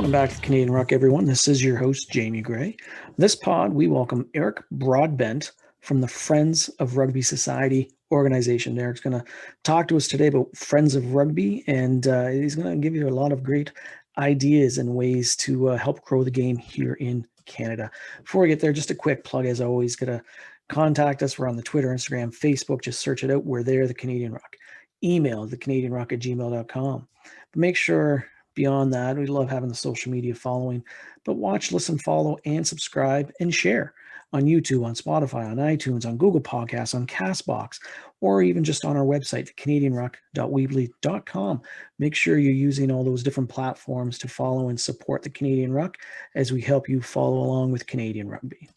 Welcome back to the Canadian Ruck, everyone. This is your host, Jamie Gray. This pod, we welcome Arik Broadbent from the Friends of Rugby Society organization. Eric's going to talk to us today about Friends of Rugby, and he's going to give you a lot of great ideas and ways to help grow the game here in Canada. Before we get there, just a quick plug, as always, going to contact us. We're on the Twitter, Instagram, Facebook. Just search it out. We're there, the Canadian Ruck. Email thecanadianruck@gmail.com. But make sure, beyond that, we love having the social media following, but watch, listen, follow, and subscribe and share on YouTube, on Spotify, on iTunes, on Google Podcasts, on CastBox, or even just on our website, canadianruck.weebly.com. Make sure you're using all those different platforms to follow and support the Canadian Ruck as we help you follow along with Canadian rugby.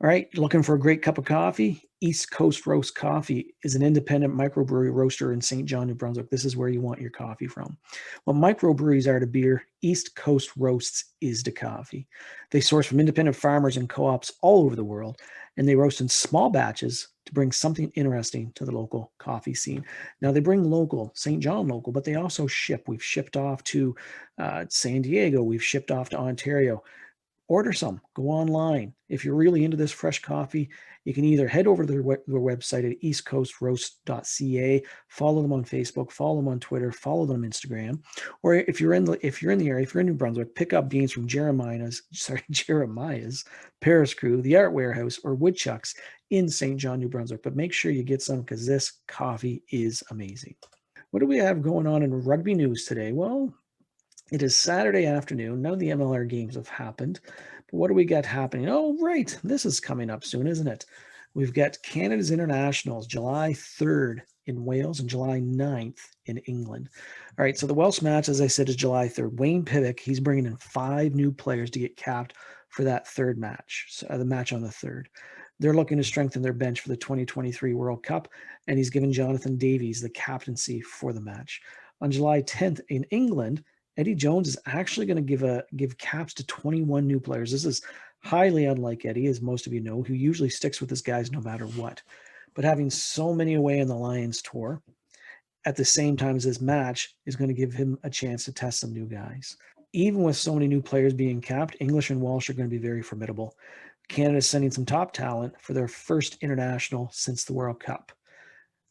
All right, looking for a great cup of coffee? East Coast Roast Coffee is an independent microbrewery roaster in St. John, New Brunswick. This is where you want your coffee from. What microbreweries are to beer, East Coast Roasts is to coffee. They source from independent farmers and co-ops all over the world, and they roast in small batches to bring something interesting to the local coffee scene. Now, they bring local, St. John local, but they also ship. We've shipped off to San Diego. We've shipped off to Ontario. Order some, go online. If you're really into this fresh coffee, you can either head over to their website at eastcoastroast.ca, follow them on Facebook, follow them on Twitter, follow them on Instagram, or if you're in the area, if you're in New Brunswick, pick up beans from Jeremiah's Paris Crew, the Art Warehouse, or Woodchucks in St. John, New Brunswick. But make sure you get some because this coffee is amazing. What do we have going on in rugby news today? Well, it is Saturday afternoon. None of the MLR games have happened. But what do we got happening? Oh, right. This is coming up soon, isn't it? We've got Canada's Internationals, July 3rd in Wales and July 9th in England. All right, so the Welsh match, as I said, is July 3rd. Wayne Pivac, he's bringing in 5 new players to get capped for that third match, so the match on the 3rd. They're looking to strengthen their bench for the 2023 World Cup, and he's given Jonathan Davies the captaincy for the match. On July 10th in England, Eddie Jones is actually going to give caps to 21 new players. This is highly unlike Eddie, as most of you know, who usually sticks with his guys no matter what. But having so many away on the Lions tour at the same time as this match is going to give him a chance to test some new guys. Even with so many new players being capped, English and Welsh are going to be very formidable. Canada is sending some top talent for their first international since the World Cup.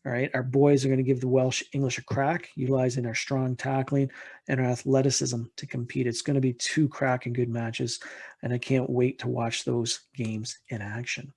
All right, our boys are going to give the Welsh English a crack, utilizing our strong tackling and our athleticism to compete. It's going to be 2 cracking good matches, and I can't wait to watch those games in action.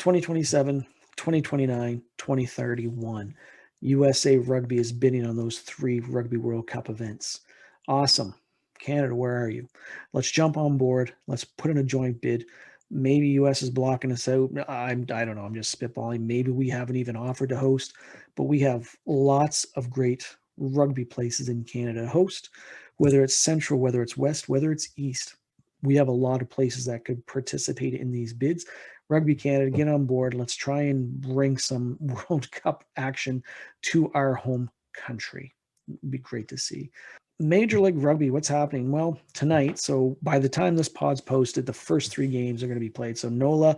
2027, 2029, 2031. USA Rugby is bidding on those 3 Rugby World Cup events. Awesome. Canada, where are you? Let's jump on board. Let's put in a joint bid. Maybe US is blocking us out. I don't know. I'm just spitballing. Maybe we haven't even offered to host, but we have lots of great rugby places in Canada to host, whether it's central, whether it's west, whether it's east. We have a lot of places that could participate in these bids. Rugby Canada, get on board. Let's try and bring some World Cup action to our home country. It'd be great to see. Major League Rugby, what's happening? Well, tonight, so by the time this pod's posted, the first 3 games are going to be played. So NOLA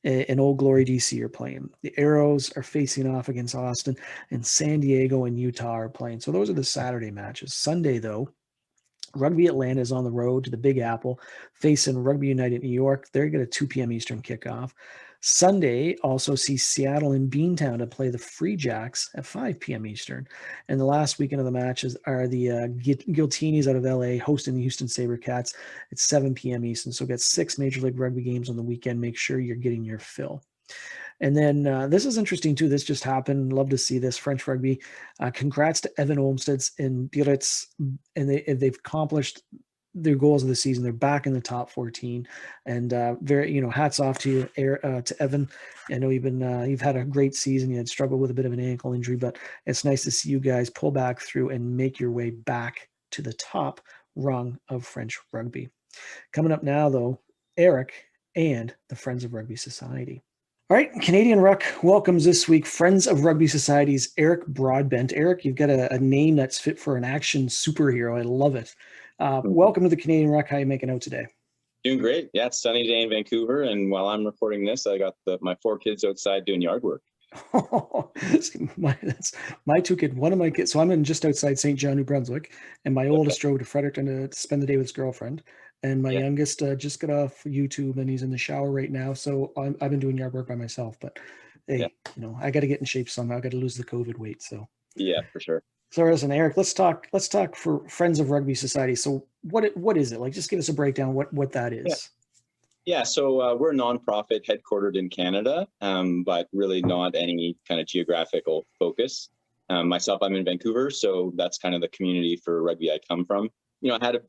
and Old Glory DC are playing. The Arrows are facing off against Austin, and San Diego and Utah are playing. So those are the Saturday matches. Sunday, though, Rugby Atlanta is on the road to the Big Apple, facing Rugby United New York. They're going to 2 p.m. Eastern kickoff. Sunday also sees Seattle and Beantown to play the Free Jacks at 5 p.m. Eastern. And the last weekend of the matches are the Giltinis out of LA hosting the Houston SaberCats at 7 p.m. Eastern. So we've got 6 Major League Rugby games on the weekend. Make sure you're getting your fill. And then this is interesting too. This just happened. Love to see this. French rugby. Congrats to Evan Olmstead and Biarritz, and they've accomplished their goals of the season. They're back in the top 14, and very hats off to you, to Evan. I know you've had a great season. You had struggled with a bit of an ankle injury, but it's nice to see you guys pull back through and make your way back to the top rung of French rugby. Coming up now, though, Arik and the Friends of Rugby Society. All right, Canadian Ruck welcomes this week Friends of Rugby Society's Arik Broadbent. Arik, you've got a name that's fit for an action superhero. I love it. Welcome to the Canadian Ruck. How are you making out today? Doing great. Yeah, it's sunny day in Vancouver, and while I'm recording this, I got my 4 kids outside doing yard work. See, that's my two kids. One of my kids. So I'm in just outside St. John, New Brunswick, and my oldest drove to Fredericton to spend the day with his girlfriend. And my Yeah, youngest just got off YouTube, and he's in the shower right now. So I've been doing yard work by myself. But yeah, hey, I got to get in shape somehow. I got to lose the COVID weight. yeah, for sure. So listen, Eric, let's talk. Let's talk for Friends of Rugby Society. So what is it like? Just give us a breakdown what that Yeah. is. Yeah, so we're a nonprofit headquartered in Canada, but really not any kind of geographical focus. Myself, I'm in Vancouver, so that's kind of the community for rugby I come from. I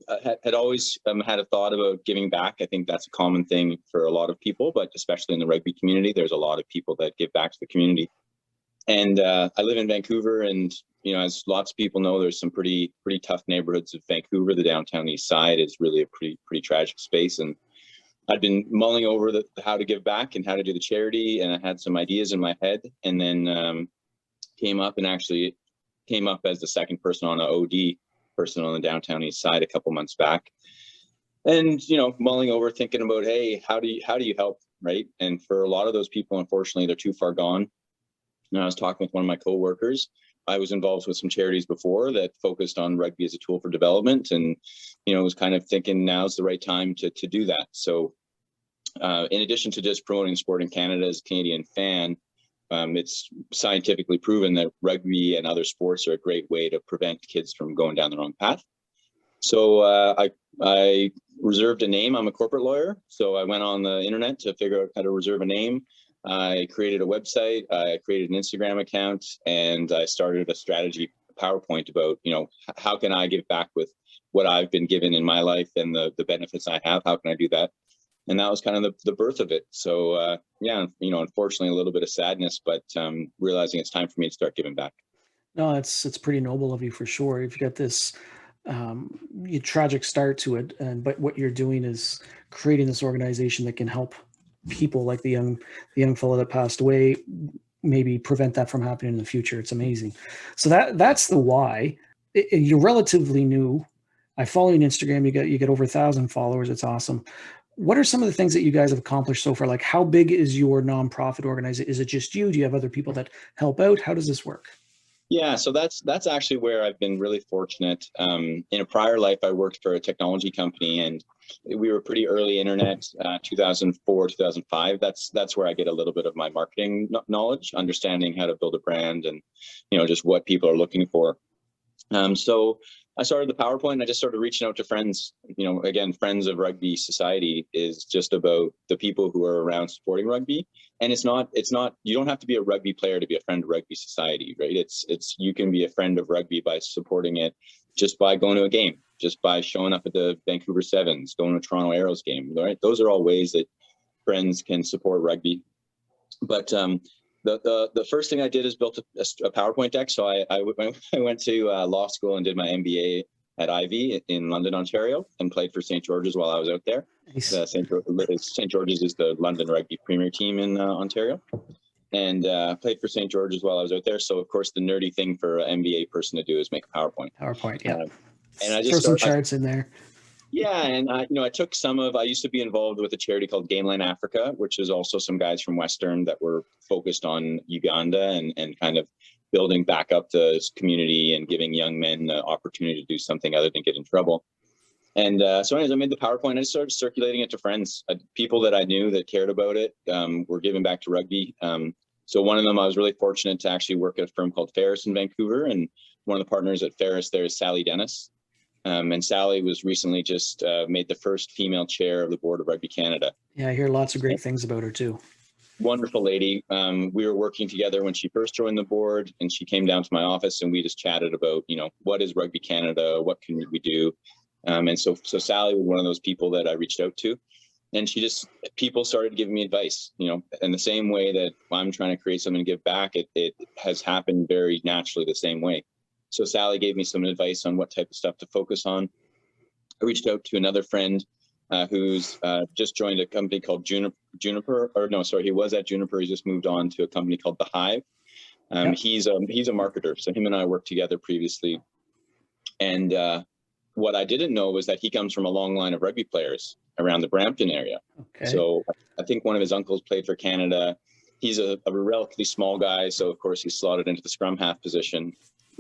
had always had a thought about giving back. I think that's a common thing for a lot of people, but especially in the rugby community, there's a lot of people that give back to the community. And I live in Vancouver, and as lots of people know, there's some pretty tough neighborhoods of Vancouver. The downtown east side is really a pretty tragic space, and I'd been mulling over how to give back and how to do the charity, and I had some ideas in my head, and then came up as the second person on an OD person on the downtown east side a couple months back, and mulling over, thinking about, hey, how do you help, right? And for a lot of those people, unfortunately, they're too far gone. And I was talking with one of my coworkers. I was involved with some charities before that focused on rugby as a tool for development, and was kind of thinking now's the right time to do that. So in addition to just promoting sport in Canada as a Canadian fan, it's scientifically proven that rugby and other sports are a great way to prevent kids from going down the wrong path. So I reserved a name. I'm a corporate lawyer, so I went on the internet to figure out how to reserve a name. I created a website, I created an Instagram account, and I started a strategy PowerPoint about, how can I give back with what I've been given in my life and the benefits I have? How can I do that? And that was kind of the birth of it. So yeah, unfortunately, a little bit of sadness, but realizing it's time for me to start giving back. No, it's pretty noble of you for sure. You've got this tragic start to it, but what you're doing is creating this organization that can help people like the young fellow that passed away, maybe prevent that from happening in the future. It's amazing. So that's the why. You're relatively new. I follow you on Instagram. You get over 1,000 followers. It's awesome. What are some of the things that you guys have accomplished so far? Like, how big is your nonprofit organization? Is it just you? Do you have other people that help out? How does this work? Yeah, so that's actually where I've been really fortunate. In a prior life, I worked for a technology company, and we were pretty early internet, 2004, 2005. That's where I get a little bit of my marketing knowledge, understanding how to build a brand, and just what people are looking for. So I started the PowerPoint, and I just started reaching out to friends. Again, Friends of Rugby Society is just about the people who are around supporting rugby. And it's not, you don't have to be a rugby player to be a friend of Rugby Society, right? You can be a friend of rugby by supporting it just by going to a game, just by showing up at the Vancouver Sevens, going to Toronto Arrows game, right? Those are all ways that friends can support rugby. But the first thing I did is built a PowerPoint deck. So I went to law school and did my MBA at Ivy in London, Ontario, and played for St. George's while I was out there. Nice. St. George's is the London rugby premier team in Ontario, and played for St. George's while I was out there. So of course, the nerdy thing for an MBA person to do is make a PowerPoint. PowerPoint, yeah. And I Throw just some charts in there. Yeah, and I took I used to be involved with a charity called Gameline Africa, which is also some guys from Western that were focused on Uganda and kind of building back up the community and giving young men the opportunity to do something other than get in trouble. And so anyways, I made the PowerPoint. I started circulating it to friends, people that I knew that cared about it, were giving back to rugby. So one of them, I was really fortunate to actually work at a firm called FORS in Vancouver, and one of the partners at FORS there is Sally Dennis. And Sally was recently just made the first female chair of the board of Rugby Canada. Yeah, I hear lots of great things about her too. Wonderful lady. We were working together when she first joined the board, and she came down to my office, and we just chatted about, what is Rugby Canada? What can we do? And so Sally was one of those people that I reached out to, and people started giving me advice, in the same way that I'm trying to create something to give back. It has happened very naturally the same way. So Sally gave me some advice on what type of stuff to focus on. I reached out to another friend who's just joined a company called Juniper, or no, sorry, he was at Juniper. He just moved on to a company called The Hive. Yep. He's a marketer, so him and I worked together previously. And what I didn't know was that he comes from a long line of rugby players around the Brampton area. Okay. So I think one of his uncles played for Canada. he's a relatively small guy, so of course he's slotted into the scrum half position.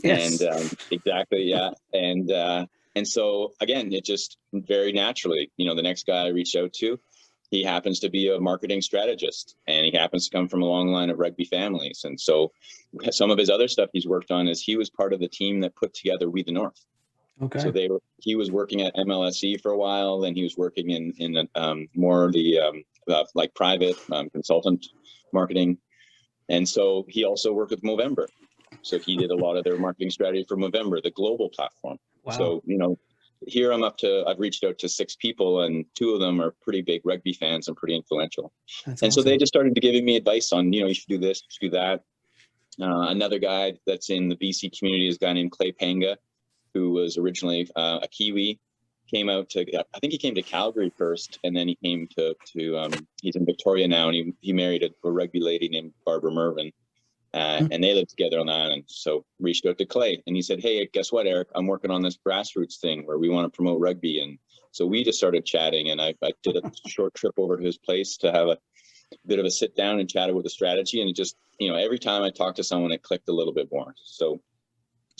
Yes. And exactly, yeah. And so again, it just very naturally, you know, the next guy I reached out to, he happens to be a marketing strategist, and he happens to come from a long line of rugby families. And so some of his other stuff he's worked on is he was part of the team that put together We the North. Okay. So he was working at MLSE for a while, then he was working in more the like private consultant marketing. And so he also worked with Movember. So he did a lot of their marketing strategy for Movember, the global platform. Wow. So, you know, here I've reached out to 6 people, and 2 of them are pretty big rugby fans and pretty influential. That's and awesome. So they just started giving me advice on, you know, you should do this, you should do that. Another guy that's in the BC community is a guy named Clay Panga, who was originally a Kiwi, came out to, I think he came to Calgary first, and then he came to he's in Victoria now, and he married a rugby lady named Barbara Mervin. And they lived together on the island. So reached out to Clay, and he said, hey, guess what, Arik? I'm working on this grassroots thing where we want to promote rugby. And so we just started chatting, and I did a short trip over to his place to have a bit of a sit down and chat with the strategy. And it just, you know, every time I talked to someone, it clicked a little bit more. So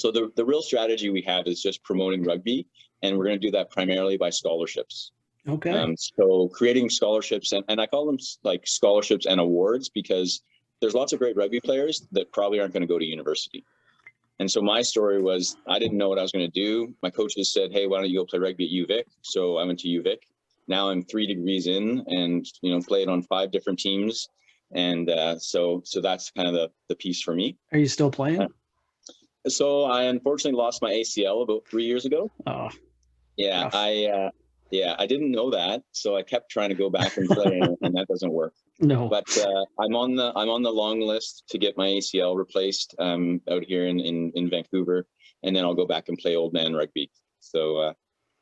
the real strategy we have is just promoting rugby, and we're going to do that primarily by scholarships. Okay. So creating scholarships, and I call them like scholarships and awards, because there's lots of great rugby players that probably aren't going to go to university. And so my story was, I didn't know what I was going to do. My coaches said, hey, why don't you go play rugby at UVic? So I went to UVic. Now I'm 3 degrees in, and, you know, played on 5 different teams. And so that's kind of the piece for me. Are you still playing? So I unfortunately lost my ACL about 3 years ago. Oh, yeah. rough. I didn't know that. So I kept trying to go back and play, and that doesn't work. No. But I'm on the long list to get my ACL replaced out here in Vancouver, and then I'll go back and play old man rugby. So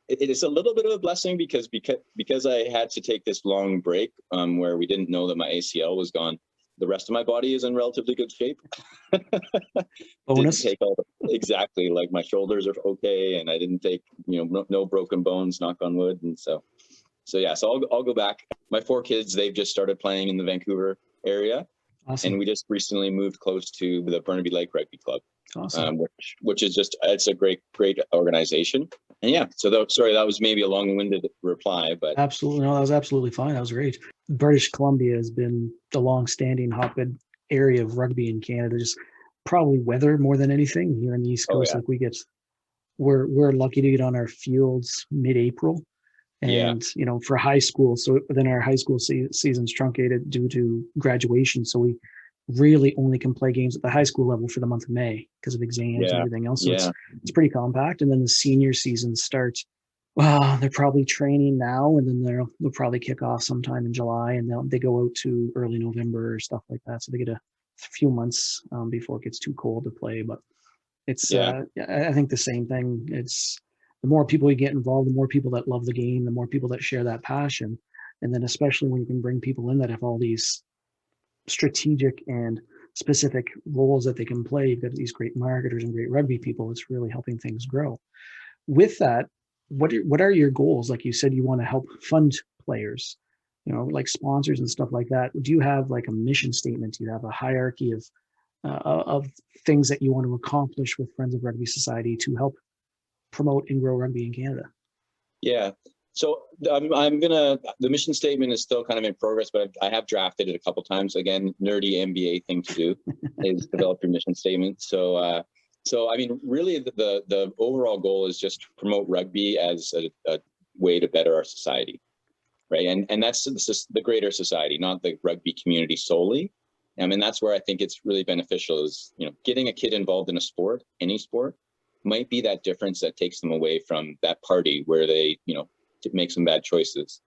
it is a little bit of a blessing because I had to take this long break where we didn't know that my ACL was gone. The rest of my body is in relatively good shape. Bonus. Didn't take exactly, like my shoulders are okay, and I didn't take, you know, no broken bones, knock on wood. And so yeah, so I'll go back. My 4 kids, they've just started playing in the Vancouver area. Awesome. And we just recently moved close to the Burnaby Lake Rugby Club. Awesome. Which is just, it's a great organization. And yeah, so sorry, that was maybe a long-winded reply, but absolutely, no, that was absolutely fine. That was great. British Columbia has been the long-standing hotbed area of rugby in Canada. Just probably weather more than anything here on the East Coast. Yeah. Like we're lucky to get on our fields mid-April. And, you know, for high school, so then our high school season's truncated due to graduation. So we really only can play games at the high school level for the month of May because of exams and everything else. So it's pretty compact. And then the senior season starts. Well, they're probably training now, and then they'll probably kick off sometime in July, and they go out to early November or stuff like that. So they get a few months before it gets too cold to play. But it's I think the same thing. It's the more people you get involved, the more people that love the game, the more people that share that passion. And then especially when you can bring people in that have all these strategic and specific roles that they can play, you've got these great marketers and great rugby people, it's really helping things grow. With that, what are your goals? Like you said, you want to help fund players, you know, like sponsors and stuff like that. Do you have like a mission statement? Do you have a hierarchy of things that you want to accomplish with Friends of Rugby Society to help promote and grow rugby in Canada? Yeah. So the mission statement is still kind of in progress, but I have drafted it a couple of times. Again, nerdy MBA thing to do is develop your mission statement. So I mean, really the overall goal is just to promote rugby as a way to better our society, right? And that's the greater society, not the rugby community solely. I mean, that's where I think it's really beneficial is, you know, getting a kid involved in a sport, any sport, might be that difference that takes them away from that party where they, you know, make some bad choices.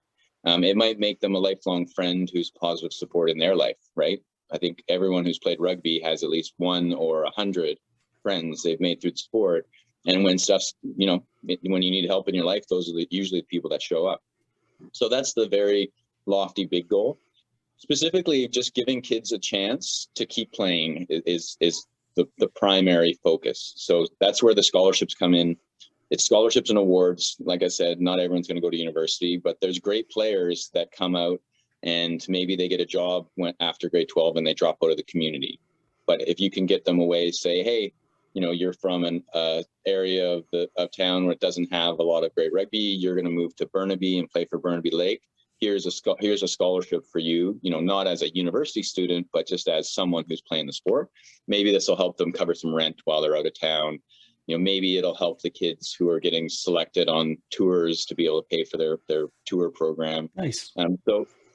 It might make them a lifelong friend who's positive support in their life, right? I think everyone who's played rugby has at least 1 or 100 friends they've made through the sport. And when stuff's, you know, when you need help in your life, those are usually the people that show up. So that's the very lofty big goal. Specifically, just giving kids a chance to keep playing is the primary focus. So that's where the scholarships come in. It's scholarships and awards. Like I said, not everyone's going to go to university, but there's great players that come out and maybe they get a job after grade 12 and they drop out of the community. But if you can get them away, say, hey, you're from an area of town where it doesn't have a lot of great rugby, you're going to move to Burnaby and play for Burnaby Lake. Here's a scholarship for you, not as a university student, but just as someone who's playing the sport. Maybe this will help them cover some rent while they're out of town. Maybe it'll help the kids who are getting selected on tours to be able to pay for their tour program. Nice.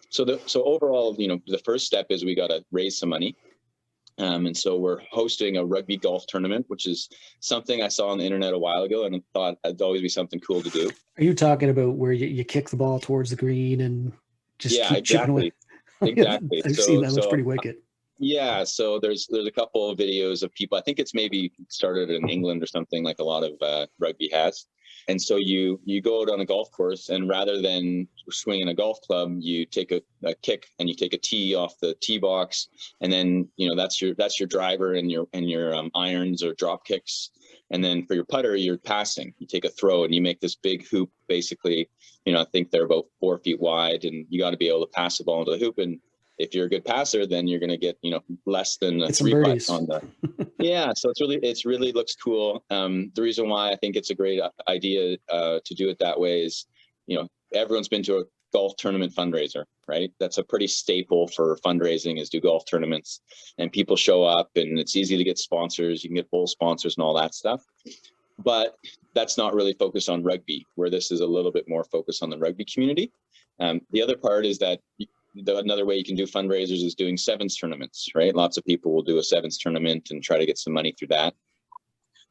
So overall, the first step is we got to raise some money. And so we're hosting a rugby golf tournament, which is something I saw on the internet a while ago and thought it'd always be something cool to do. Are you talking about where you kick the ball towards the green and just keep chipping away? Exactly. I've seen that. It looks pretty wicked. Yeah, so there's a couple of videos of people. I think it's maybe started in England or something, like a lot of rugby has. And so you go out on a golf course, and rather than swinging a golf club, you take a kick and you take a tee off the tee box, and then that's your driver and your irons or drop kicks. And then for your putter, you're passing. You take a throw and you make this big hoop. Basically, I think they're about 4 feet wide, and you got to be able to pass the ball into the hoop. And if you're a good passer, then you're going to get less than a 3-putt on the. Yeah, so it's really looks cool. The reason why I think it's a great idea to do it that way is, everyone's been to a golf tournament fundraiser, right? That's a pretty staple for fundraising, is do golf tournaments, and people show up, and it's easy to get sponsors. You can get full sponsors and all that stuff, but that's not really focused on rugby, where this is a little bit more focused on the rugby community. The other part is that another way you can do fundraisers is doing sevens tournaments, right? Lots of people will do a sevens tournament and try to get some money through that.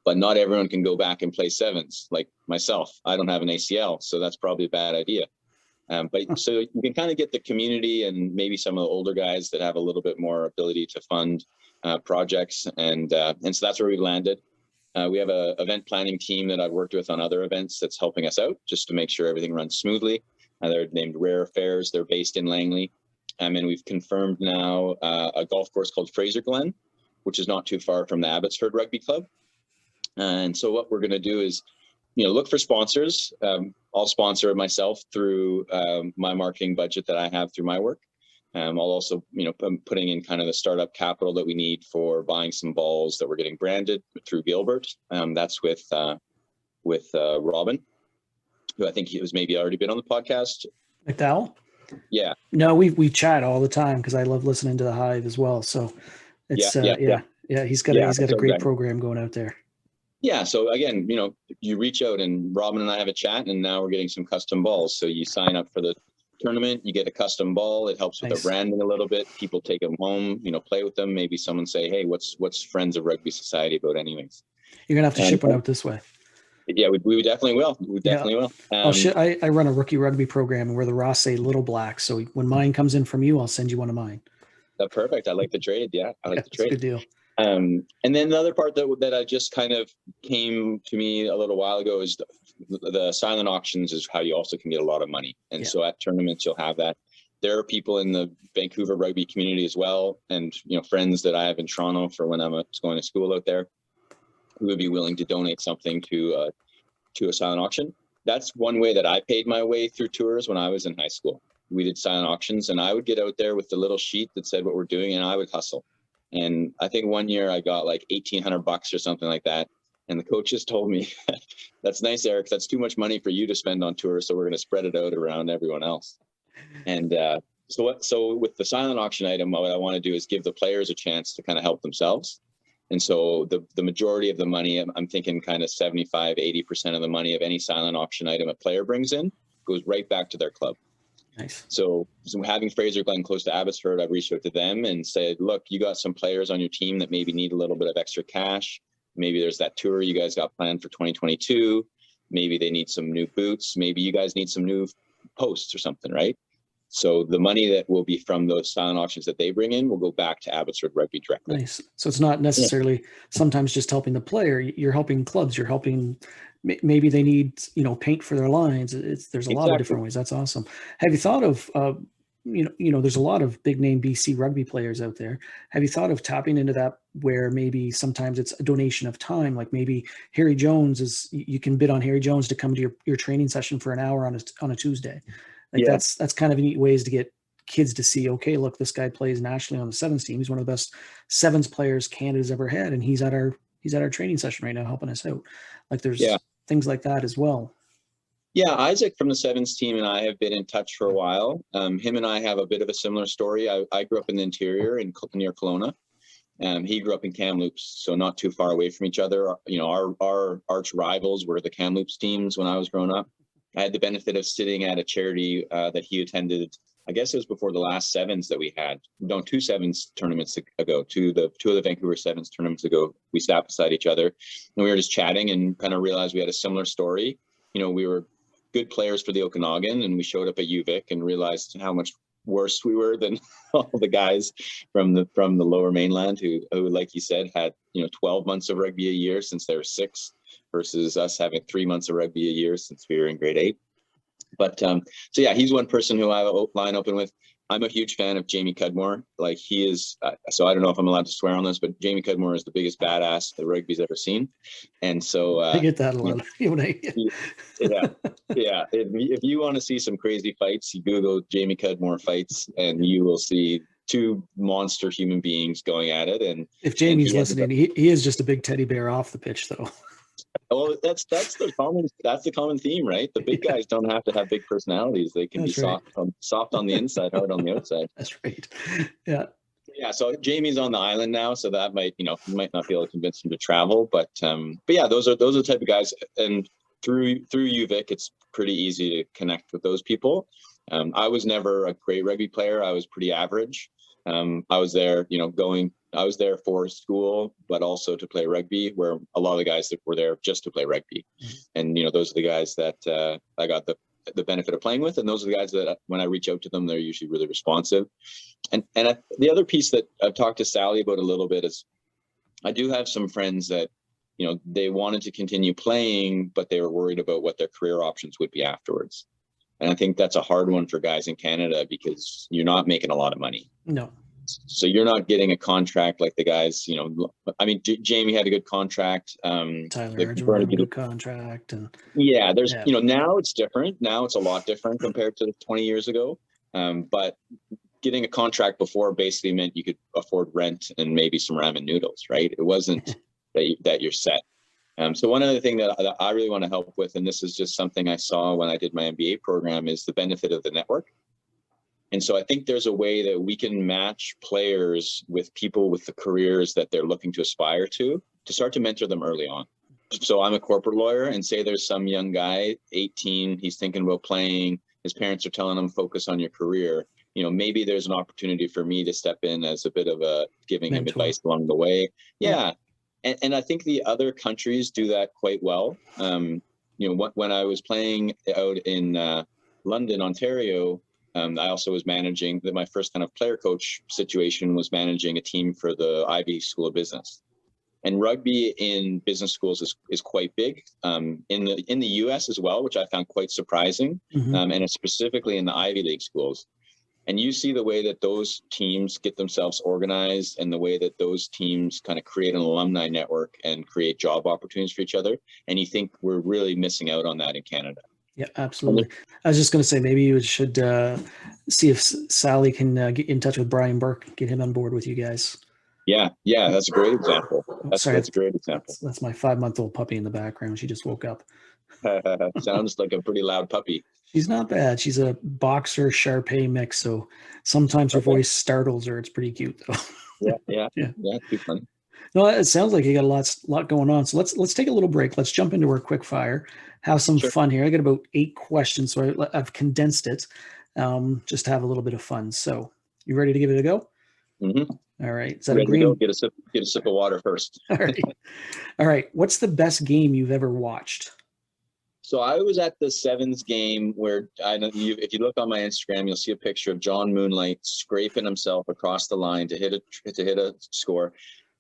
But not everyone can go back and play sevens, like myself. I don't have an ACL, so that's probably a bad idea. But so you can kind of get the community and maybe some of the older guys that have a little bit more ability to fund projects. And so that's where we landed. We have an event planning team that I've worked with on other events that's helping us out just to make sure everything runs smoothly. They're named Rare Affairs. They're based in Langley. And we've confirmed now a golf course called Fraser Glen, which is not too far from the Abbotsford Rugby Club. And so what we're going to do is, look for sponsors. I'll sponsor myself through my marketing budget that I have through my work. I'll also, I'm putting in kind of the startup capital that we need for buying some balls that we're getting branded through Gilbert. That's with Robin, who I think he was maybe already been on the podcast. McDowell? Yeah. No, we chat all the time because I love listening to the Hive as well. So it's he's got a great program going out there. Yeah. So again, you reach out, and Robin and I have a chat, and now we're getting some custom balls. So you sign up for the tournament, you get a custom ball. It helps with the branding a little bit. People take them home, play with them. Maybe someone say, hey, what's Friends of Rugby Society about anyways? You're going to have to ship one out this way. Yeah, we definitely will. We definitely will. I run a rookie rugby program where the Ross say Little Black. So when mine comes in from you, I'll send you one of mine. Perfect. I like the trade. Yeah, I like the trade. Good deal. And then another part that I just kind of came to me a little while ago is the silent auctions is how you also can get a lot of money. And so at tournaments, you'll have that. There are people in the Vancouver rugby community as well, and friends that I have in Toronto for when I was going to school out there, who would be willing to donate something to a silent auction. That's one way that I paid my way through tours when I was in high school. We did silent auctions, and I would get out there with the little sheet that said what we're doing, and I would hustle. And I think one year I got like $1,800 or something like that. And the coaches told me, that's nice, Arik, that's too much money for you to spend on tours, so we're going to spread it out around everyone else. And so with the silent auction item, what I want to do is give the players a chance to kind of help themselves. And so the majority of the money, I'm thinking kind of 75, 80% of the money of any silent auction item a player brings in goes right back to their club. Nice. So having Fraser Glen close to Abbotsford, I've reached out to them and said, look, you got some players on your team that maybe need a little bit of extra cash. Maybe there's that tour you guys got planned for 2022. Maybe they need some new boots. Maybe you guys need some new posts or something, right? So the money that will be from those silent auctions that they bring in will go back to Abbotsford Rugby directly. Nice. So it's not necessarily sometimes just helping the player. You're helping clubs. You're helping. Maybe they need paint for their lines. There's a lot of different ways. That's awesome. Have you thought of there's a lot of big name BC rugby players out there. Have you thought of tapping into that where maybe sometimes it's a donation of time? Like maybe Harry Jones you can bid on Harry Jones to come to your training session for an hour on a Tuesday. Like that's kind of neat ways to get kids to see, okay, look, this guy plays nationally on the sevens team. He's one of the best sevens players Canada's ever had, and he's at our training session right now helping us out. Like there's things like that as well. Yeah, Isaac from the sevens team and I have been in touch for a while. Him and I have a bit of a similar story. I grew up in the interior near Kelowna. He grew up in Kamloops, so not too far away from each other. You know, our arch rivals were the Kamloops teams when I was growing up. I had the benefit of sitting at a charity that he attended. I guess it was before the last sevens that we had. No, 2 sevens tournaments ago, two of the Vancouver sevens tournaments ago. We sat beside each other and we were just chatting and kind of realized we had a similar story. You know, we were good players for the Okanagan, and we showed up at UVic and realized how much worse we were than all the guys from the lower mainland who, like you said, had 12 months of rugby a year since they were 6, versus us having 3 months of rugby a year since we were in grade 8. But so yeah, he's one person who I line open with. I'm a huge fan of Jamie Cudmore. Like he is, so I don't know if I'm allowed to swear on this, but Jamie Cudmore is the biggest badass that rugby's ever seen. And so I get that a lot. Yeah. If you want to see some crazy fights, you Google Jamie Cudmore fights, and you will see 2 monster human beings going at it. And if Jamie's listening, he is just a big teddy bear off the pitch, though. Well, that's the common theme, right? The big guys don't have to have big personalities. They can be soft on the inside, hard on the outside. That's right. Yeah. Yeah. So Jamie's on the island now, so that might, you might not be able to convince him to travel, but yeah, those are the type of guys. And through UVic, it's pretty easy to connect with those people. I was never a great rugby player. I was pretty average. I was there, I was there for school, but also to play rugby, where a lot of the guys that were there just to play rugby. And, those are the guys that I got the benefit of playing with. And those are the guys that when I reach out to them, they're usually really responsive. And the other piece that I've talked to Sally about a little bit is I do have some friends that, they wanted to continue playing, but they were worried about what their career options would be afterwards. And I think that's a hard one for guys in Canada because you're not making a lot of money. No. So you're not getting a contract like the guys, I mean, Jamie had a good contract. Tyler had a good contract. And yeah, now it's different. Now it's a lot different compared to 20 years ago. But getting a contract before basically meant you could afford rent and maybe some ramen noodles, right? It wasn't that you're set. So one other thing that I really want to help with, and this is just something I saw when I did my MBA program, is the benefit of the network. And so I think there's a way that we can match players with people with the careers that they're looking to aspire to start to mentor them early on. So I'm a corporate lawyer, and say there's some young guy, 18, he's thinking about playing, his parents are telling him, focus on your career. Maybe there's an opportunity for me to step in as a bit of a giving him advice along the way. Yeah. And I think the other countries do that quite well. When I was playing out in London, Ontario, I also was managing my first kind of player coach situation was managing a team for the Ivy School of Business. And rugby in business schools is quite big in the US as well, which I found quite surprising. And it's specifically in the Ivy League schools. And you see the way that those teams get themselves organized and the way that those teams kind of create an alumni network and create job opportunities for each other. And you think we're really missing out on that in Canada. Yeah, absolutely. I was just going to say, maybe you should see if Sally can get in touch with Brian Burke, get him on board with you guys. Yeah, that's a great example. That's a great example. That's my 5-month-old puppy in the background. She just woke up. Sounds like a pretty loud puppy. She's not bad. She's a boxer Shar-Pei mix, so sometimes her voice startles her. It's pretty cute, though. Yeah, too funny. No, it sounds like you got a lot going on. So let's take a little break. Let's jump into our quick fire. Have some fun here. I got about 8 questions, so I've condensed it just to have a little bit of fun. So you ready to give it a go? All right. Is that a green? Get a sip of water first. All right. What's the best game you've ever watched? So I was at the sevens game where if you look on my Instagram, you'll see a picture of John Moonlight scraping himself across the line to hit a score.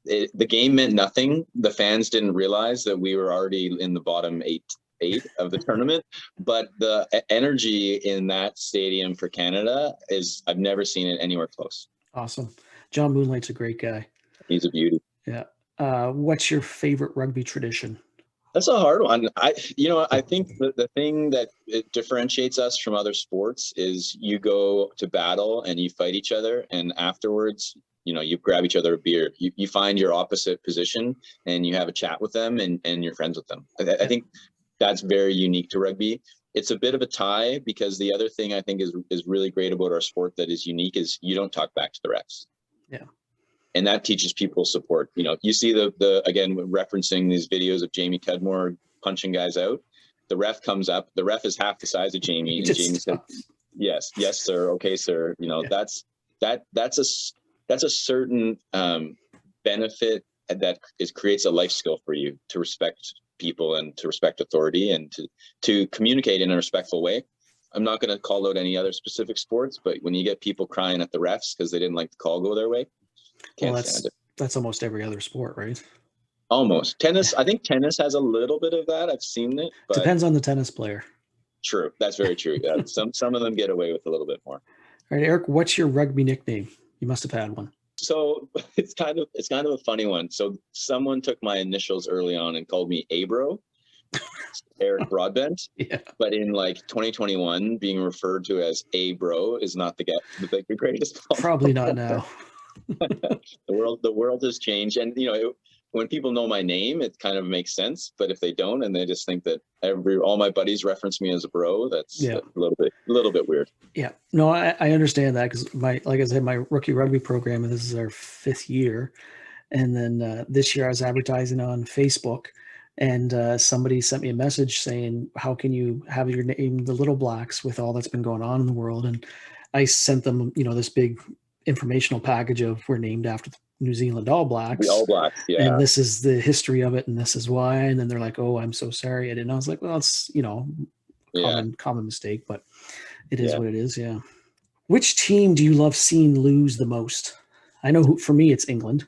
The game meant nothing. The fans didn't realize that we were already in the bottom eight of the tournament, but the energy in that stadium for Canada I've never seen it anywhere close. Awesome. John Moonlight's a great guy. He's a beauty. Yeah. What's your favorite rugby tradition? That's a hard one. I think the thing that it differentiates us from other sports is you go to battle and you fight each other, and afterwards, you grab each other a beer. You find your opposite position and you have a chat with them, and you're friends with them. I think that's very unique to rugby. It's a bit of a tie, because the other thing I think is really great about our sport that is unique is you don't talk back to the refs. Yeah. And that teaches people support. You see the again, referencing these videos of Jamie Cudmore punching guys out. The ref comes up. The ref is half the size of Jamie, and Jamie says, "Yes, yes, sir. Okay, sir." That's a certain benefit that creates a life skill for you to respect people and to respect authority and to communicate in a respectful way. I'm not going to call out any other specific sports, but when you get people crying at the refs because they didn't like the call go their way, that's almost every other sport, right? Almost. Tennis, I think tennis has a little bit of that. I've seen it, but depends on the tennis player. True. That's very true. Yeah. Some of them get away with a little bit more. All right, Eric, what's your rugby nickname? You must have had one. So it's kind of a funny one. So someone took my initials early on and called me Abro, Arik Broadbent. Yeah. But in 2021, being referred to as Abro is not the greatest. Probably not now. The world has changed, and when people know my name, it kind of makes sense. But if they don't, and they just think that all my buddies reference me as a bro, that's a little bit weird. Yeah, no, I understand that, because like I said, my rookie rugby program, and this is our 5th year, and then this year I was advertising on Facebook, and somebody sent me a message saying, "How can you have your name the Little Blacks with all that's been going on in the world?" And I sent them, this big informational package of we're named after the New Zealand All Blacks. The All Blacks, yeah. And this is the history of it, and this is why. And then they're like, "Oh, I'm so sorry." I was like, "Well, it's common mistake, but it is what it is." Yeah. Which team do you love seeing lose the most? I know for me, it's England.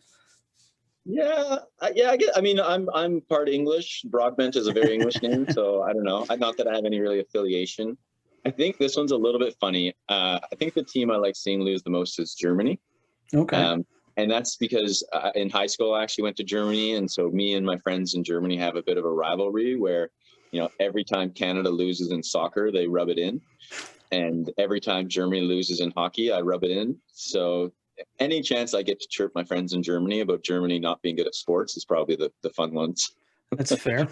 Yeah. I'm part English. Broadbent is a very English name, so I don't know. Not that I have any really affiliation. I think this one's a little bit funny. I think the team I like seeing lose the most is Germany. Okay. And that's because in high school, I actually went to Germany. And so me and my friends in Germany have a bit of a rivalry where, every time Canada loses in soccer, they rub it in. And every time Germany loses in hockey, I rub it in. So any chance I get to chirp my friends in Germany about Germany not being good at sports is probably the fun ones. That's fair.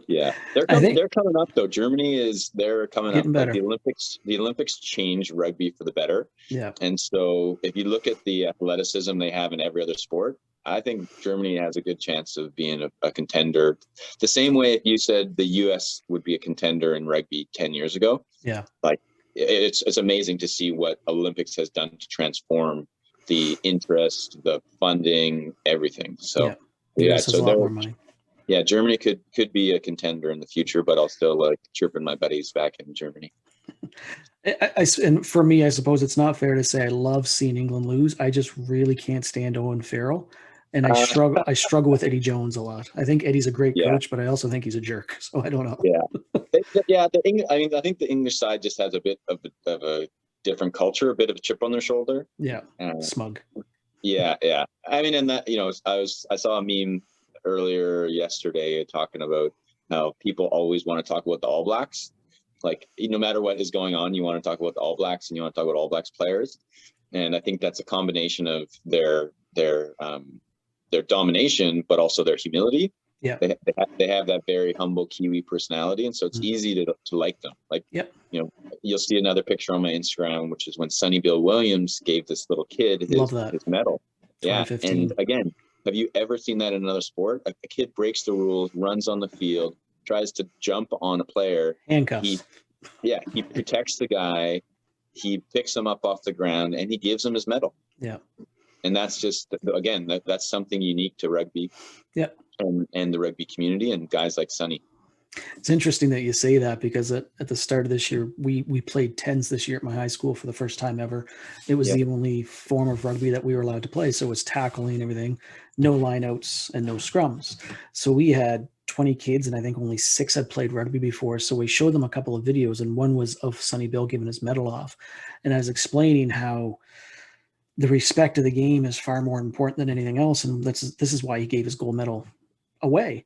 Yeah, they're coming up though. They're coming up. Like the Olympics changed rugby for the better. Yeah. And so if you look at the athleticism they have in every other sport, I think Germany has a good chance of being a contender. The same way you said the US would be a contender in rugby 10 years ago. Yeah. Like it's amazing to see what Olympics has done to transform the interest, the funding, everything. So so a lot more money. Yeah, Germany could be a contender in the future, but I'll still like chirping my buddies back in Germany. And for me, I suppose it's not fair to say I love seeing England lose. I just really can't stand Owen Farrell, and I struggle with Eddie Jones a lot. I think Eddie's a great coach, but I also think he's a jerk. So I don't know. Yeah, I think the English side just has a bit of a different culture, a bit of a chip on their shoulder. Yeah, smug. Yeah. And that I saw a meme earlier yesterday talking about how people always want to talk about the All Blacks. Like, no matter what is going on, you want to talk about the All Blacks and you want to talk about All Blacks players. And I think that's a combination of their domination, but also their humility. Yeah, they have that very humble Kiwi personality, and so it's easy to like them. Like, you'll see another picture on my Instagram, which is when Sonny Bill Williams gave this little kid his medal. Yeah, and again, have you ever seen that in another sport? A kid breaks the rules, runs on the field, tries to jump on a player. Handcuffs. He protects the guy. He picks him up off the ground and he gives him his medal. Yeah. And that's just, again, that's something unique to rugby. Yeah. And the rugby community and guys like Sonny. It's interesting that you say that, because at the start of this year, we played tens this year at my high school for the first time ever. It was the only form of rugby that we were allowed to play. So it was tackling and everything, no lineouts and no scrums. So we had 20 kids, and I think only 6 had played rugby before. So we showed them a couple of videos, and one was of Sonny Bill giving his medal off. And I was explaining how the respect of the game is far more important than anything else. And this is why he gave his gold medal away.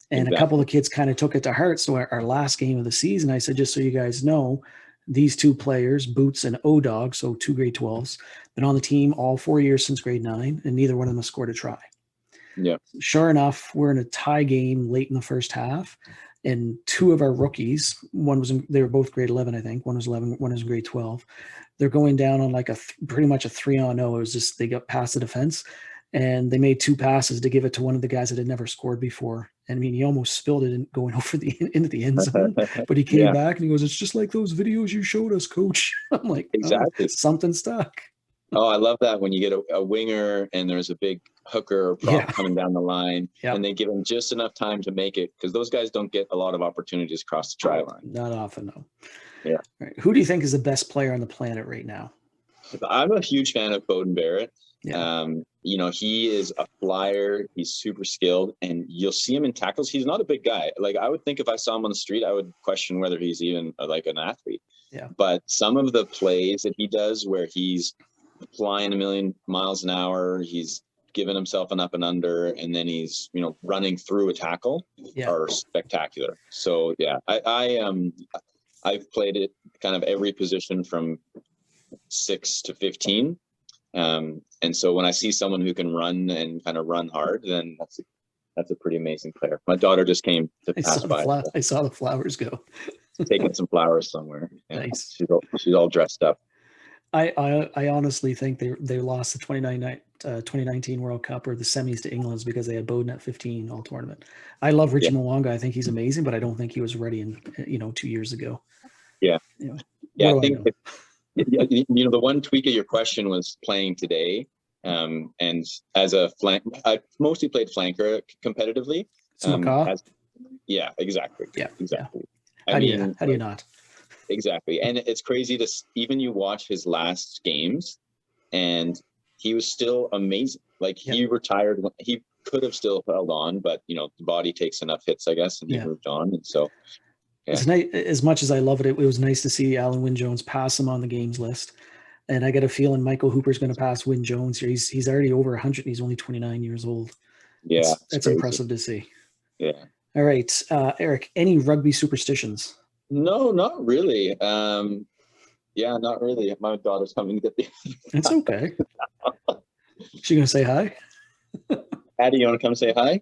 And a couple of kids kind of took it to heart. So our last game of the season, I said, just so you guys know, these two players, Boots and O-Dog, so two grade 12s, been on the team all 4 years since grade 9, and neither one of them has scored a try. Yeah. Sure enough, we're in a tie game late in the first half, and two of our rookies, they were both grade 11, I think. One was 11, one was grade 12. They're going down on like pretty much a 3-on-0. It was just they got past the defense, and they made two passes to give it to one of the guys that had never scored before. And I mean, he almost spilled it going over into the end zone, but he came back and he goes, "It's just like those videos you showed us, coach." I'm like, exactly. Oh, something stuck. Oh, I love that when you get a winger and there's a big hooker or prop coming down the line, and they give him just enough time to make it, because those guys don't get a lot of opportunities across the try line. Not often, no. Yeah. All right. Who do you think is the best player on the planet right now? I'm a huge fan of Bowden Barrett. Yeah. He is a flyer. He's super skilled, and you'll see him in tackles. He's not a big guy. Like, I would think if I saw him on the street, I would question whether he's even like an athlete. Yeah. But some of the plays that he does where he's flying a million miles an hour, he's giving himself an up and under, and then he's, running through a tackle are spectacular. So yeah, I've played it kind of every position from 6 to 15. And so when I see someone who can run and kind of run hard, then that's a pretty amazing player. My daughter just came to pass by. I saw the flowers go. Taking some flowers somewhere. Yeah. Nice. She's all dressed up. I honestly think they lost the 2019 World Cup or the semis to England because they had Bowden at 15 all tournament. I love Richie Mwanga. I think he's amazing, but I don't think he was ready 2 years ago. Yeah. I think the one tweak of your question was playing today. And as a flank, I mostly played flanker competitively. Yeah, exactly. Yeah, exactly. Yeah. How do you not? Exactly. And it's crazy even you watch his last games, and he was still amazing. Like, he retired. He could have still held on, but the body takes enough hits, I guess, and he moved on. And so, it's nice. As much as I love it, it was nice to see Alan Wynne-Jones pass him on the games list. And I got a feeling Michael Hooper's going to pass Wynne-Jones here. He's already over 100. And he's only 29 years old. Yeah, that's impressive to see. Yeah. All right, Arik, any rugby superstitions? No, not really. Not really. My daughter's coming to get the. It's okay. She gonna say hi? Addie, you want to come say hi?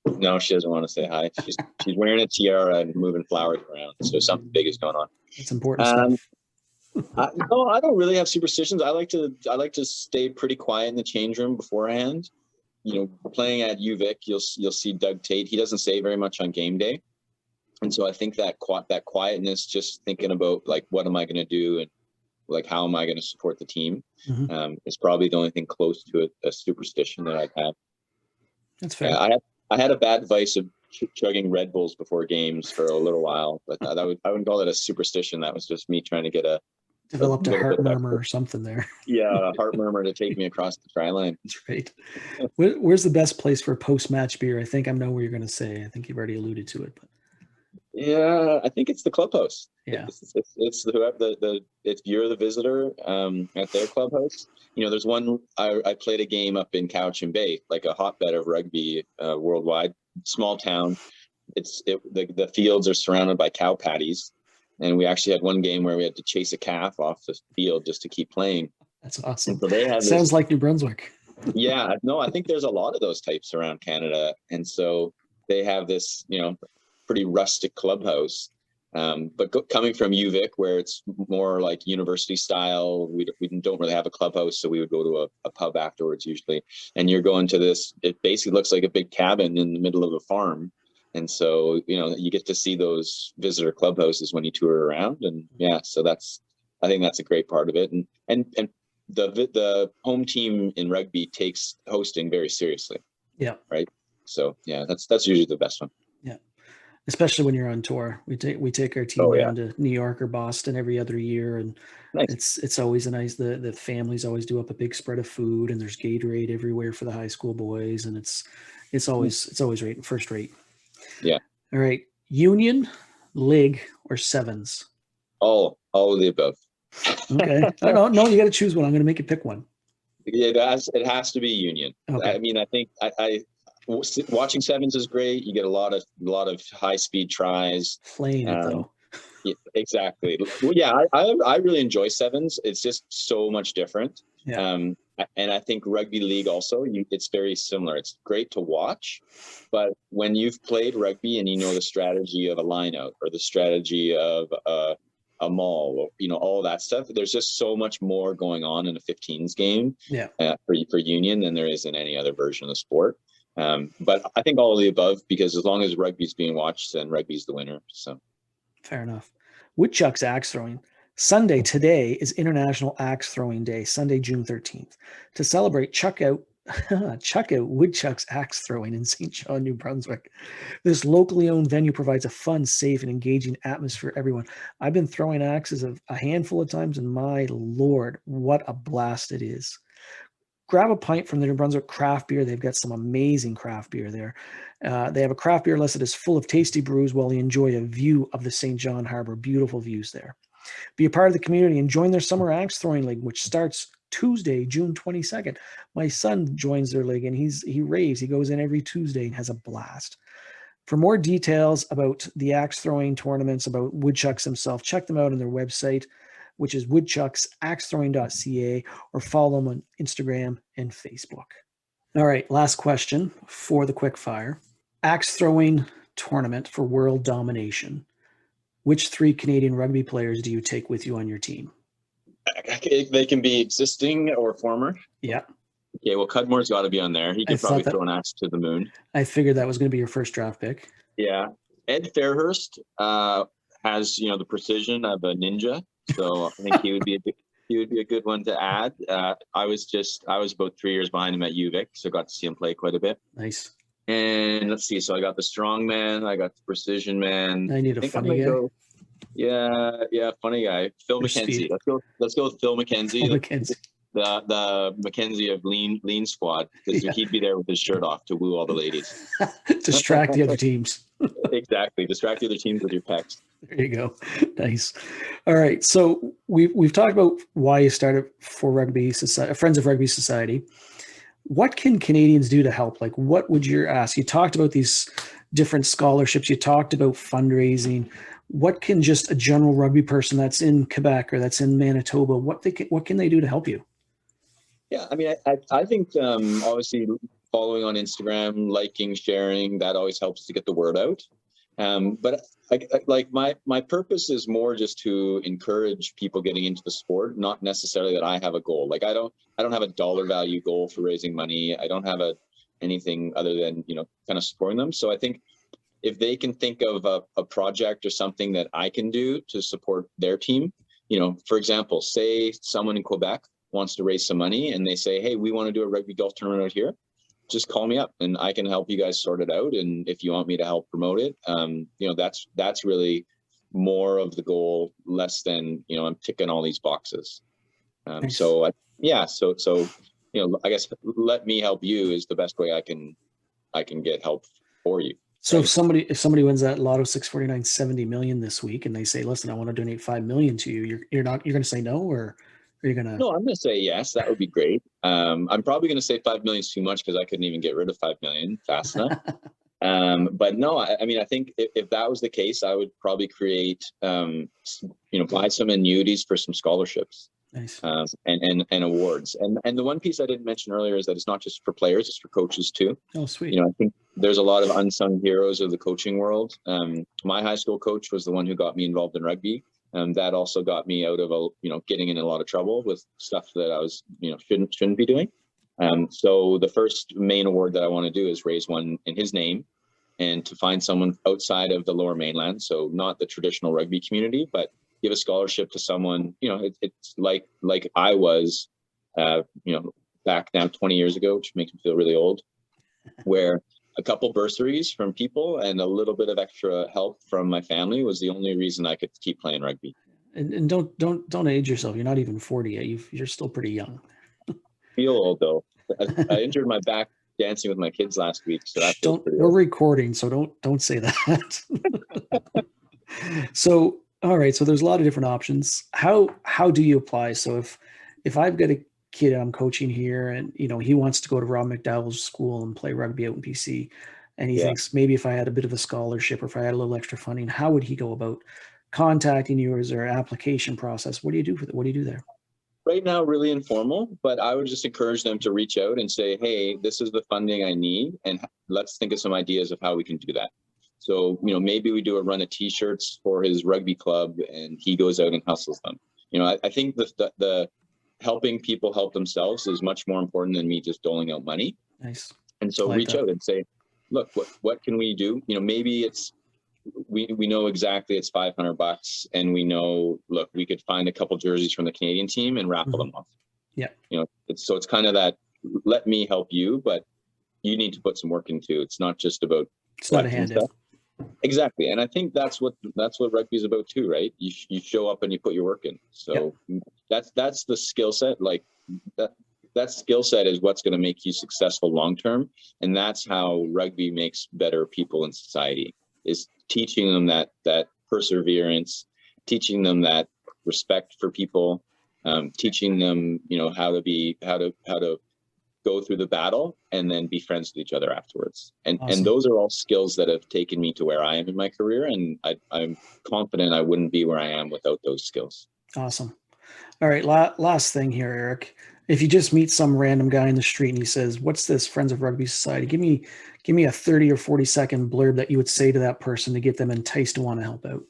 No, she doesn't want to say hi. She's wearing a tiara and moving flowers around, so something big is going on. It's important stuff. No, I don't really have superstitions. I like to stay pretty quiet in the change room beforehand. Playing at UVic, you'll see Doug Tate. He doesn't say very much on game day. And so I think that quietness, just thinking about like, what am I going to do, and like, how am I going to support the team, is probably the only thing close to a superstition that I've had. That's fair. I had a bad vice of chugging Red Bulls before games for a little while, but I wouldn't call it a superstition. That was just me trying to get developed a heart murmur or something there. Yeah, a heart murmur to take me across the try line. That's right. Where's the best place for post-match beer? I think I know what you're going to say. I think you've already alluded to it, but. Yeah, I think it's the clubhouse. Yeah, it's whoever if you're the visitor at their clubhouse. There's one. I played a game up in Cowichan Bay, like a hotbed of rugby worldwide. Small town. The fields are surrounded by cow patties, and we actually had one game where we had to chase a calf off the field just to keep playing. That's awesome. So they have sounds like New Brunswick. Yeah, no, I think there's a lot of those types around Canada, and so they have this, pretty rustic clubhouse. But coming from UVic, where it's more like university style, we don't really have a clubhouse, so we would go to a pub afterwards usually. And you're going to this, it basically looks like a big cabin in the middle of a farm. And so, you get to see those visitor clubhouses when you tour around. And so I think that's a great part of it. And the home team in rugby takes hosting very seriously. Yeah. Right. So that's usually the best one. Yeah. Especially when you're on tour. We take our team down to New York or Boston every other year, and nice. It's always a nice. The families always do up a big spread of food, and there's Gatorade everywhere for the high school boys, and it's always first rate. Yeah. All right. Union, Lig, or Sevens? All of the above. Okay. No, you got to choose one. I'm going to make you pick one. Yeah, it has to be Union. Okay. I mean, I think Watching sevens is great. You get a lot of high speed tries. Playing it though. Yeah, exactly. Well, yeah, I really enjoy sevens. It's just so much different. Yeah. And I think rugby league also, it's very similar. It's great to watch, but when you've played rugby and you know the strategy of a line out or the strategy of a maul, or, all that stuff, there's just so much more going on in a 15s game for union than there is in any other version of the sport. But I think all of the above, because as long as rugby's being watched, then rugby's the winner. So. Fair enough. Woodchuck's axe throwing. Sunday today is International Axe Throwing Day, Sunday, June 13th. To celebrate, chuck out Woodchuck's axe throwing in St. John, New Brunswick. This locally owned venue provides a fun, safe, and engaging atmosphere for everyone. I've been throwing axes a handful of times, and my Lord, what a blast it is. Grab a pint from the New Brunswick craft beer. They've got some amazing craft beer there. They have a craft beer list that is full of tasty brews while you enjoy a view of the St. John Harbor. Beautiful views there. Be a part of the community and join their summer axe throwing league, which starts Tuesday, June 22nd. My son joins their league, and he raves. He goes in every Tuesday and has a blast. For more details about the axe throwing tournaments, about Woodchucks himself, check them out on their website, which is woodchucksaxethrowing.ca, or follow them on Instagram and Facebook. All right, last question for the quickfire. Axe throwing tournament for world domination. Which 3 Canadian rugby players do you take with you on your team? They can be existing or former. Yeah. Okay, well, Cudmore's got to be on there. He could probably throw an axe to the moon. I figured that was going to be your first draft pick. Yeah. Ed Fairhurst has, the precision of a ninja. So I think he would be a good one to add. I was about 3 years behind him at UVic, so got to see him play quite a bit. Nice. And let's see. So I got the strong man. I got the precision man. I need a funny guy. Funny guy. Phil McKenzie. Let's go with Phil McKenzie. The McKenzie of Lean Squad, because he'd be there with his shirt off to woo all the ladies. Distract the other teams. Exactly. Distract the other teams with your pecs. There you go. Nice. All right. So we've talked about why you started Friends of Rugby Society. What can Canadians do to help? Like, what would you ask? You talked about these different scholarships. You talked about fundraising. What can just a general rugby person that's in Quebec or that's in Manitoba, what can they do to help you? Yeah, I mean, I think obviously following on Instagram, liking, sharing, that always helps to get the word out. But my purpose is more just to encourage people getting into the sport, not necessarily that I have a goal. Like I don't have a dollar value goal for raising money. I don't have anything other than, kind of supporting them. So I think if they can think of a project or something that I can do to support their team, for example, say someone in Quebec wants to raise some money and they say, hey, we want to do a rugby golf tournament out here. Just call me up and I can help you guys sort it out. And if you want me to help promote it, that's really more of the goal, less than, I'm ticking all these boxes. Nice. So I guess let me help you is the best way I can get help for you. So if somebody wins that Lotto 649 70 million this week and they say, listen, I want to donate 5 million to you, you're going to say no, or are you going to? No, I'm going to say yes. That would be great. I'm probably going to say 5 million is too much because I couldn't even get rid of 5 million fast enough. But no, I think if that was the case, I would probably create, buy some annuities for some scholarships. Nice. And awards. And the one piece I didn't mention earlier is that it's not just for players, it's for coaches too. Oh, sweet. I think there's a lot of unsung heroes of the coaching world. My high school coach was the one who got me involved in rugby. That also got me out of getting in a lot of trouble with stuff that I was, shouldn't be doing. So the first main award that I want to do is raise one in his name, and to find someone outside of the Lower Mainland, so not the traditional rugby community, but give a scholarship to someone. It's like I was, back now 20 years ago, which makes me feel really old, where a couple bursaries from people and a little bit of extra help from my family was the only reason I could keep playing rugby. And don't age yourself. You're not even 40 yet. You're still pretty young. Feel old though. I injured my back dancing with my kids last week, so that we're recording, so don't say that. So all right, so there's a lot of different options. How do you apply? So if I've got a kid I'm coaching here, and he wants to go to Rob McDowell's school and play rugby out in BC, and he thinks maybe if I had a bit of a scholarship or if I had a little extra funding, how would he go about contacting you? Or is there an application process? What do you do for that? What do you do there? Right now, really informal, but I would just encourage them to reach out and say, hey, this is the funding I need, and let's think of some ideas of how we can do that. So, maybe we do a run of t-shirts for his rugby club and he goes out and hustles them. I think the helping people help themselves is much more important than me just doling out money. Nice. And so reach out and say, look, what can we do? Maybe it's, we know exactly it's $500, and we know, look, we could find a couple jerseys from the Canadian team and raffle them off. Yeah. It's kind of that, let me help you, but you need to put some work into. It's not just about, it's not a handout. Exactly. And I think that's what rugby is about too, right? You show up and you put your work in. So that's the skill set. Like that skill set is what's going to make you successful long term. And that's how rugby makes better people in society, is teaching them that perseverance, teaching them that respect for people, teaching them, how to go through the battle and then be friends with each other afterwards. And Awesome. And those are all skills that have taken me to where I am in my career. And I'm confident I wouldn't be where I am without those skills. Awesome. All right. Last thing here, Arik. If you just meet some random guy in the street and he says, what's this Friends of Rugby Society? Give me a 30 or 40 second blurb that you would say to that person to get them enticed to want to help out.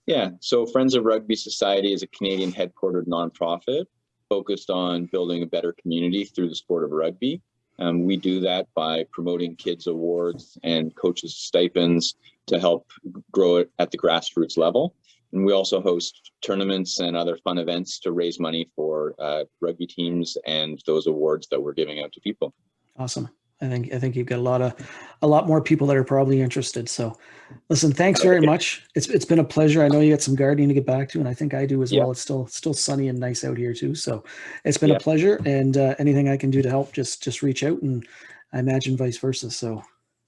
Yeah. So Friends of Rugby Society is a Canadian headquartered nonprofit focused on building a better community through the sport of rugby. We do that by promoting kids awards and coaches stipends to help grow it at the grassroots level. And we also host tournaments and other fun events to raise money for rugby teams and those awards that we're giving out to people. Awesome. I think you've got a lot more people that are probably interested. So listen, thanks very much. It's been a pleasure. I know you got some gardening to get back to, and I think I do as well. It's still sunny and nice out here too. So it's been a pleasure, and anything I can do to help, just reach out, and I imagine vice versa. So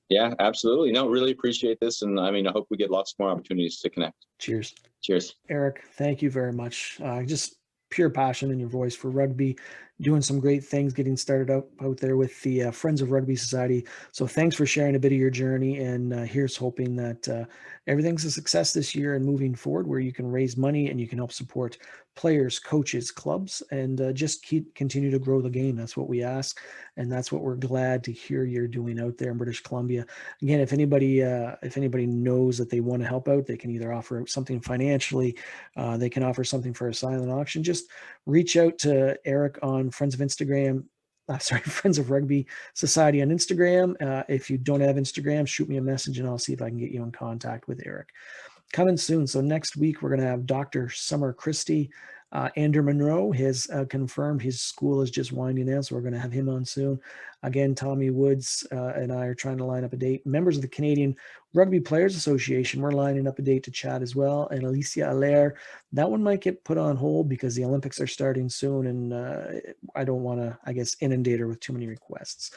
yeah, absolutely. No, really appreciate this. And I hope we get lots more opportunities to connect. Cheers. Cheers. Arik, thank you very much. Just pure passion in your voice for rugby, doing some great things, getting started out there with the Friends of Rugby Society. So thanks for sharing a bit of your journey, and here's hoping that everything's a success this year and moving forward, where you can raise money and you can help support players, coaches, clubs, and just continue to grow the game. That's what we ask, and that's what we're glad to hear you're doing out there in British Columbia. Again, if anybody knows that they want to help out, they can either offer something financially, they can offer something for a silent auction. Just reach out to Arik on Friends of Rugby Society on Instagram. If you don't have Instagram, shoot me a message and I'll see if I can get you in contact with Arik. Coming soon. So next week, we're going to have Dr. Summer Christie. Andrew Monroe has confirmed his school is just winding down, so we're going to have him on soon. Again, Tommy Woods and I are trying to line up a date. Members of the Canadian Rugby Players Association, we're lining up a date to chat as well. And Alicia Allaire, that one might get put on hold because the Olympics are starting soon, and I don't want to, inundate her with too many requests.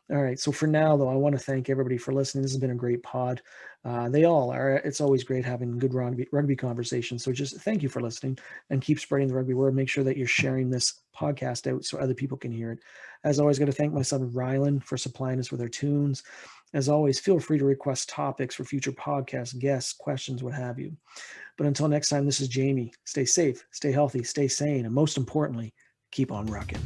All right. So for now, though, I want to thank everybody for listening. This has been a great pod. They all are. It's always great having good rugby conversations. So just thank you for listening, and keep spreading the rugby word. Make sure that you're sharing this podcast out so other people can hear it. As always, got to thank my son Rylan for supplying us with our tunes. As always, feel free to request topics for future podcasts, guests, questions, what have you. But until next time, this is Jamie. Stay safe, stay healthy, stay sane, and most importantly, keep on rocking.